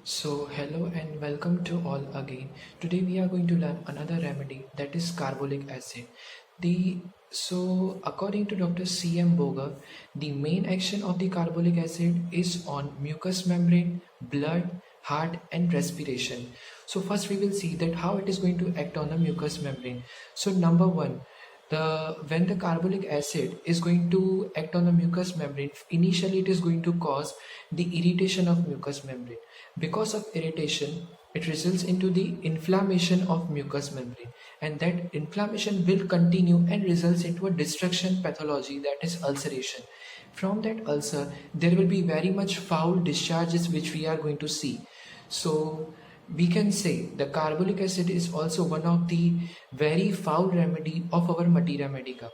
Hello and welcome to all again. Today we are going to learn another remedy, that is carbolic acid. According to Dr. C.M. Boger, the main action of the carbolic acid is on mucous membrane, blood, heart and respiration. So first we will see that how it is going to act on the mucous membrane. So number one, when the carbolic acid is going to act on the mucous membrane, initially it is going to cause the irritation of mucous membrane. Because of irritation, it results into the inflammation of mucous membrane, and that inflammation will continue and results into a destruction pathology, that is ulceration. From that ulcer there will be very much foul discharges which we are going to see. So we can say the carbolic acid is also one of the very foul remedy of our materia medica.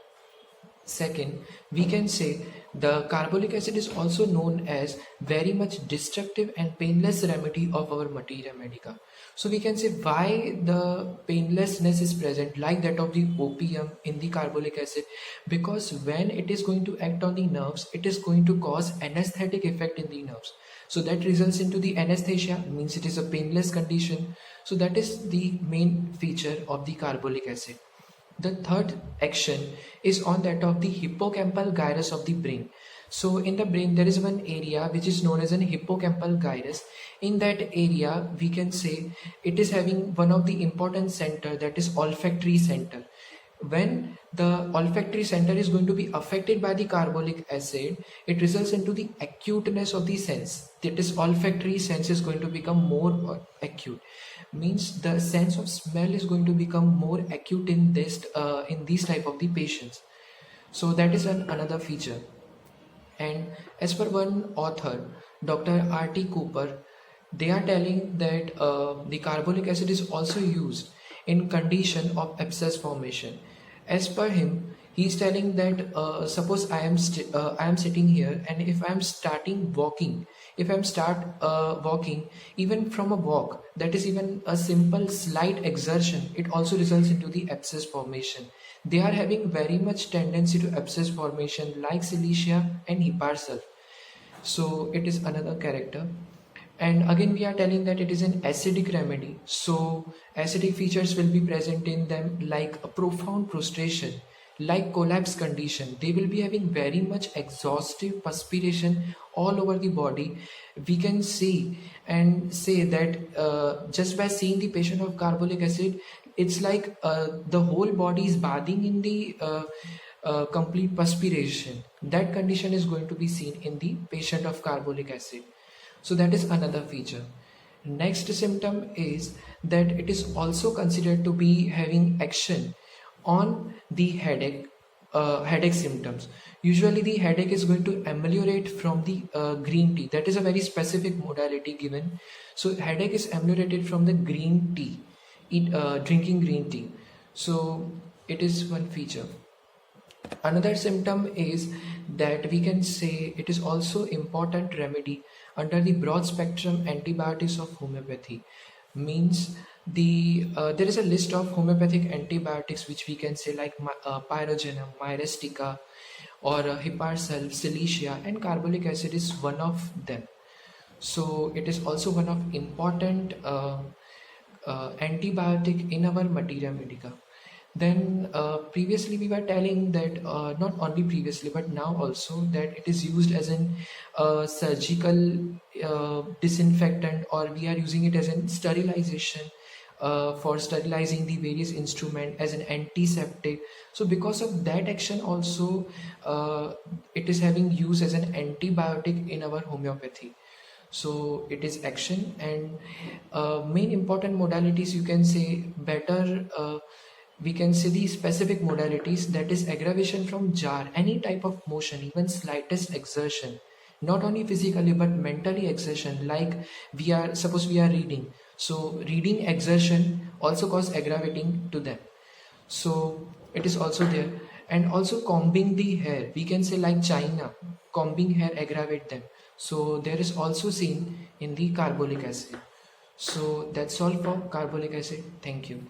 Second, we can say the carbolic acid is also known as very much destructive and painless remedy of our materia medica. So we can say why the painlessness is present like that of the opium in the carbolic acid, because when it is going to act on the nerves, it is going to cause anesthetic effect in the nerves. So that results into the anesthesia, means it is a painless condition. So that is the main feature of the carbolic acid. The third action is on that of the hippocampal gyrus of the brain. So in the brain there is one area which is known as an hippocampal gyrus. In that area we can say it is having one of the important center, that is olfactory center. When the olfactory center is going to be affected by the carbolic acid, it results into the acuteness of the sense, that is olfactory sense is going to become more acute, means the sense of smell is going to become more acute in these type of the patients. So that is another feature. And as per one author, Dr. R.T. Cooper, they are telling that the carbolic acid is also used in condition of abscess formation. As per him, he is telling that suppose I am sitting here, and if I am starting walking, even from a walk, that is even a simple slight exertion, it also results into the abscess formation. They are having very much tendency to abscess formation like Silicea and Hepar So it is another character. And again we are telling that it is an acidic remedy, so acidic features will be present in them like a profound prostration, like collapse condition. They will be having very much exhaustive perspiration all over the body. We can see and say that just by seeing the patient of carbolic acid, it's like the whole body is bathing in the complete perspiration. That condition is going to be seen in the patient of carbolic acid. So that is another feature. Next symptom is that it is also considered to be having action on the headache symptoms. Usually the headache is going to ameliorate from the green tea. That is a very specific modality given. So headache is ameliorated from the green tea, drinking green tea. So it is one feature. Another symptom is that we can say it is also important remedy under the broad spectrum antibiotics of homeopathy. Means there is a list of homeopathic antibiotics which we can say like pyrogenum, myristica, or Hepar-sulf, Silicea, and carbolic acid is one of them. So it is also one of important antibiotic in our materia medica. Then previously we were telling that not only previously but now also that it is used as an surgical disinfectant, or we are using it as an sterilization for sterilizing the various instrument, as an antiseptic. So because of that action also it is having use as an antibiotic in our homeopathy. So it is action. And main important modalities, you can say better we can see the specific modalities, that is aggravation from jar, any type of motion, even slightest exertion, not only physically but mentally exertion, like suppose we are reading, so reading exertion also cause aggravating to them. So it is also there. And also combing the hair, we can say like China, combing hair aggravate them. So there is also seen in the carbolic acid. So that's all for carbolic acid. Thank you.